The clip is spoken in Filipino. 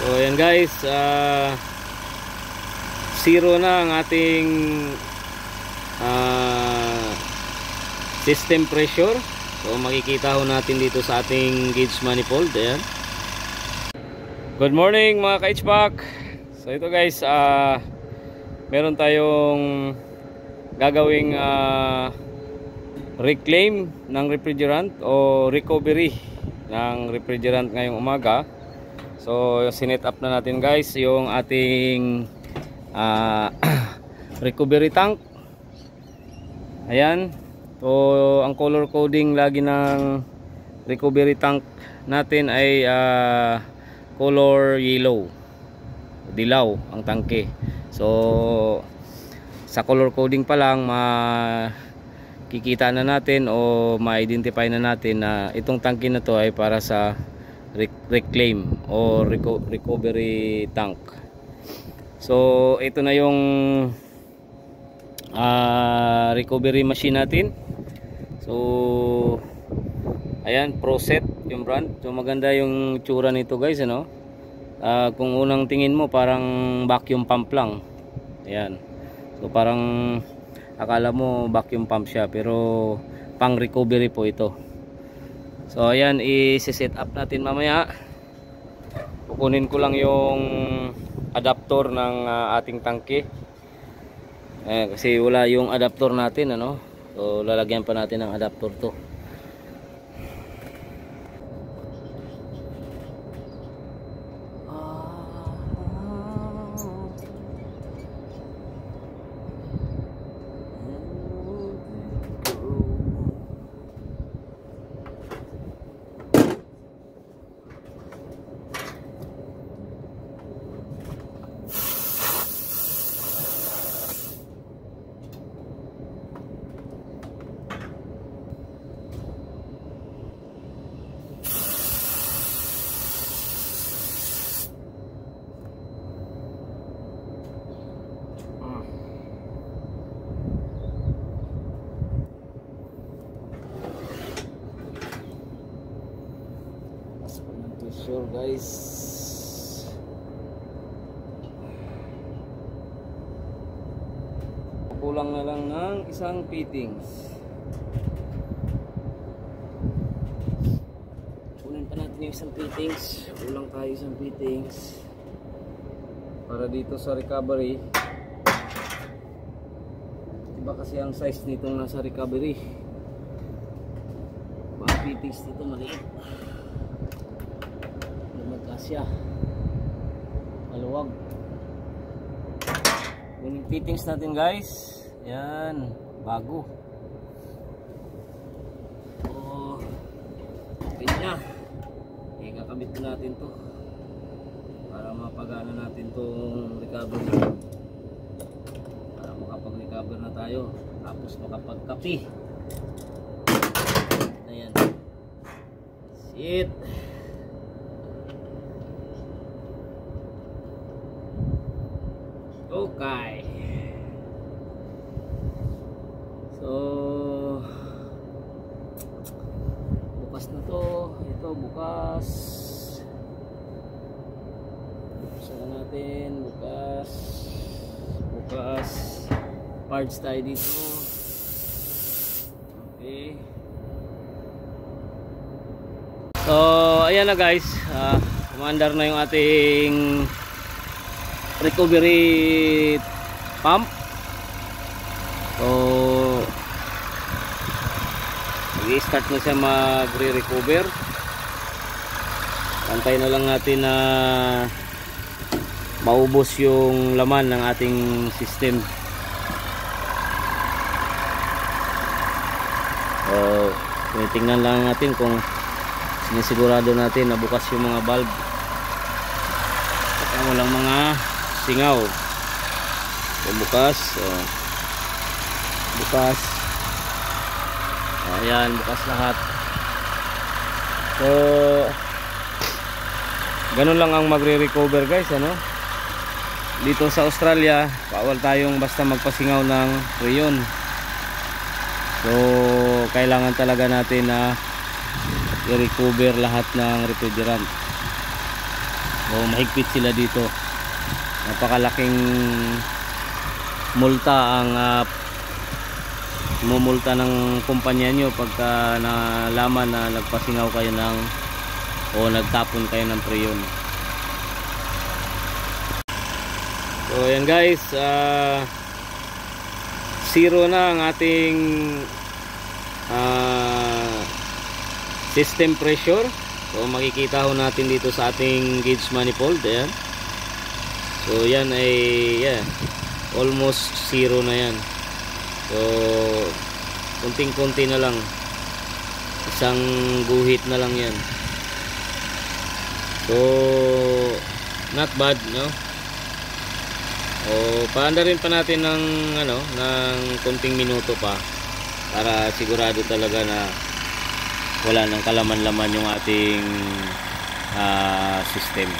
So ayan guys, zero na ang ating system pressure. So makikita ho natin dito sa ating gauge manifold. Ayan. Good morning mga ka-HVAC. So ito guys, meron tayong gagawing reclaim ng refrigerant o recovery ng refrigerant ngayong umaga. So sinet up na natin guys yung ating recovery tank. Ayan. So ang color coding lagi ng recovery tank natin ay color yellow. Dilaw ang tangke. So sa color coding pa lang makikita na natin o ma-identify na natin na itong tangke na to ay para sa reclaim o recovery tank. So ito na yung recovery machine natin. So ayan, ProSet yung brand. So maganda yung tsura nito guys, ano? Kung unang tingin mo parang vacuum pump lang. Ayan. So parang akala mo vacuum pump siya, pero pang recovery po ito. So ayan, i-set up natin mamaya. Kukunin ko lang yung adapter ng ating tangke. Kasi wala yung adapter natin, ano? So lalagyan pa natin ng adapter to. Sure guys, kulang na lang ng isang fittings. Kunin pa natin yung isang fittings. Kulang tayo isang fittings para dito sa recovery. Iba kasi ang size nitong nasa recovery. Mga fittings dito maliit, siya maluwag. Yung fittings natin guys, yan, bago. Okay na. Kakabit na natin to para mapagana natin tong recovery, para makapag-recover na tayo, tapos makapag-kapi. Ayan, sit. Okay. So bukas na to. Ito bukas. Buksan na natin. Bukas parts tayo dito. Okay. So ayan na guys, umandar na yung ating recovery pump. So mag-i-start na siya magre-recover. Antay na lang natin na maubos yung laman ng ating system. So tinitingnan lang natin kung sinisigurado natin na bukas yung mga valve at walang mga singaw. So bukas, bukas. Ayan, bukas lahat. So ganun lang ang magre-recover guys, ano? Dito sa Australia, bawal tayong basta magpasingaw ng freon. So kailangan talaga natin na i-recover lahat ng refrigerant. So So mahigpit sila dito. Napakalaking multa ang mumulta ng kumpanya nyo pagka nalaman na nagpasingaw kayo ng o nagtapon kayo ng preyon. So ayan guys, zero na ang ating system pressure. So makikita ho natin dito sa ating gauge manifold. Ayan. So yan ay almost zero na yan. So kunting-kunti na lang, isang guhit na lang yan. So not bad, no? O paandarin pa natin ng ng kunting minuto pa para sigurado talaga na wala nang kalaman-laman yung ating system.